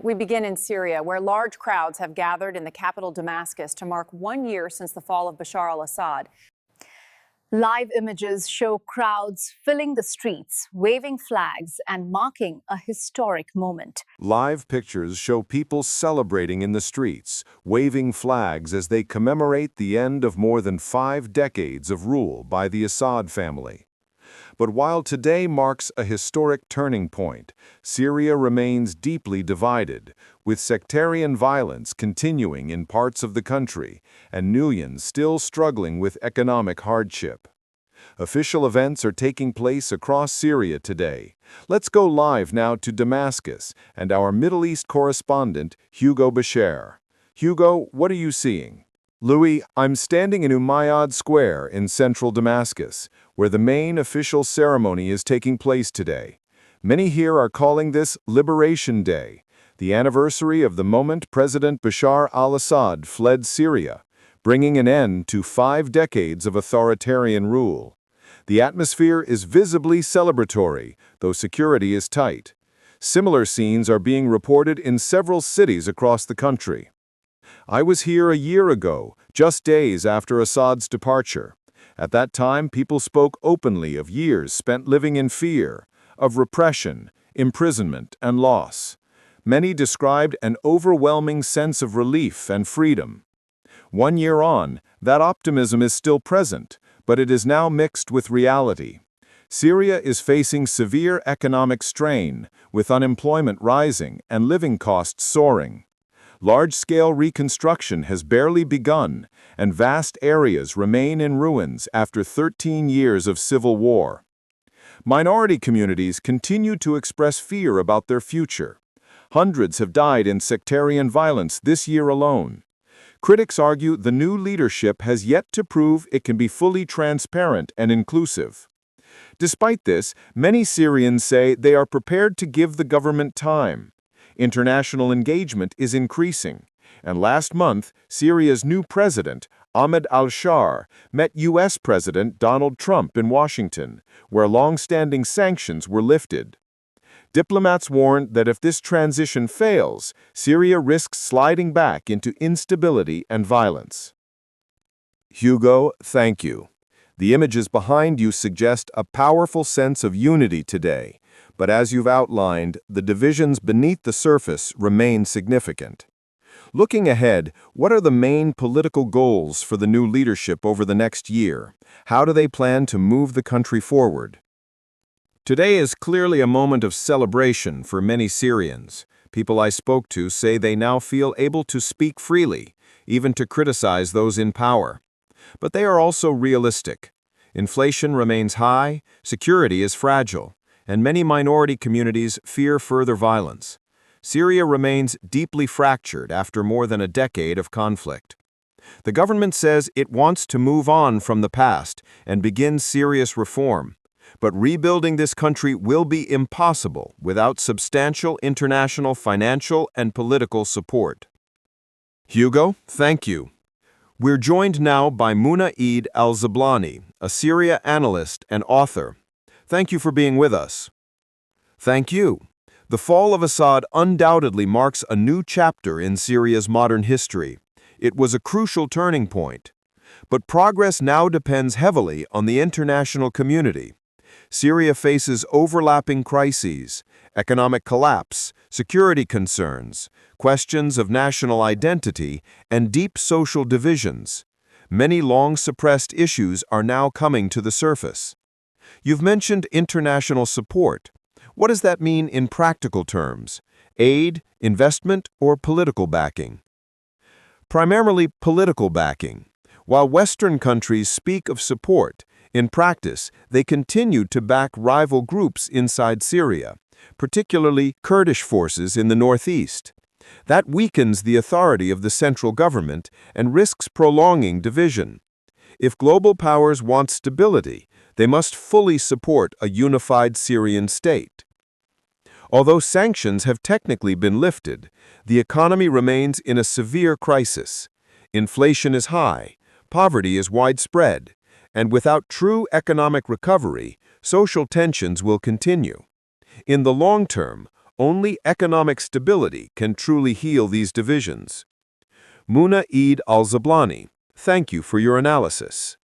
We begin in Syria, where large crowds have gathered in the capital Damascus to mark 1 year since the fall of Bashar al-Assad. Live images show crowds filling the streets, waving flags, and marking a historic moment. Live pictures show people celebrating in the streets, waving flags as they commemorate the end of more than 5 decades of rule by the Assad family. But while today marks a historic turning point, Syria remains deeply divided, with sectarian violence continuing in parts of the country and millions still struggling with economic hardship. Official events are taking place across Syria today. Let's go live now to Damascus and our Middle East correspondent, Hugo Bashar. Hugo, what are you seeing? Louis, I'm standing in Umayyad Square in central Damascus, where the main official ceremony is taking place today. Many here are calling this Liberation Day, the anniversary of the moment President Bashar al-Assad fled Syria, bringing an end to 5 decades of authoritarian rule. The atmosphere is visibly celebratory, though security is tight. Similar scenes are being reported in several cities across the country. I was here a year ago, just days after Assad's departure. At that time, people spoke openly of years spent living in fear, of repression, imprisonment, and loss. Many described an overwhelming sense of relief and freedom. 1 year on, that optimism is still present, but it is now mixed with reality. Syria is facing severe economic strain, with unemployment rising and living costs soaring. Large-scale reconstruction has barely begun, and vast areas remain in ruins after 13 years of civil war. Minority communities continue to express fear about their future. Hundreds have died in sectarian violence this year alone. Critics argue the new leadership has yet to prove it can be fully transparent and inclusive. Despite this, many Syrians say they are prepared to give the government time. International engagement is increasing, and last month, Syria's new president, Ahmed al-Bashar, met U.S. President Donald Trump in Washington, where long-standing sanctions were lifted. Diplomats warn that if this transition fails, Syria risks sliding back into instability and violence. Hugo, thank you. The images behind you suggest a powerful sense of unity today. But as you've outlined, the divisions beneath the surface remain significant. Looking ahead, what are the main political goals for the new leadership over the next year? How do they plan to move the country forward? Today is clearly a moment of celebration for many Syrians. People I spoke to say they now feel able to speak freely, even to criticize those in power. But they are also realistic. Inflation remains high, security is fragile, and many minority communities fear further violence. Syria remains deeply fractured after more than a decade of conflict. The government says it wants to move on from the past and begin serious reform, but rebuilding this country will be impossible without substantial international financial and political support. Hugo, thank you. We're joined now by Muna Eid al-Zablani, a Syria analyst and author. Thank you for being with us. Thank you. The fall of Assad undoubtedly marks a new chapter in Syria's modern history. It was a crucial turning point. But progress now depends heavily on the international community. Syria faces overlapping crises, economic collapse, security concerns, questions of national identity, and deep social divisions. Many long-suppressed issues are now coming to the surface. You've mentioned international support. What does that mean in practical terms? Aid, investment, or political backing? Primarily political backing. While Western countries speak of support, in practice, they continue to back rival groups inside Syria, particularly Kurdish forces in the northeast. That weakens the authority of the central government and risks prolonging division. If global powers want stability, they must fully support a unified Syrian state. Although sanctions have technically been lifted, the economy remains in a severe crisis. Inflation is high, poverty is widespread, and without true economic recovery, social tensions will continue. In the long term, Only economic stability can truly heal these divisions. Muna Eid al-Zablani, thank you for your analysis.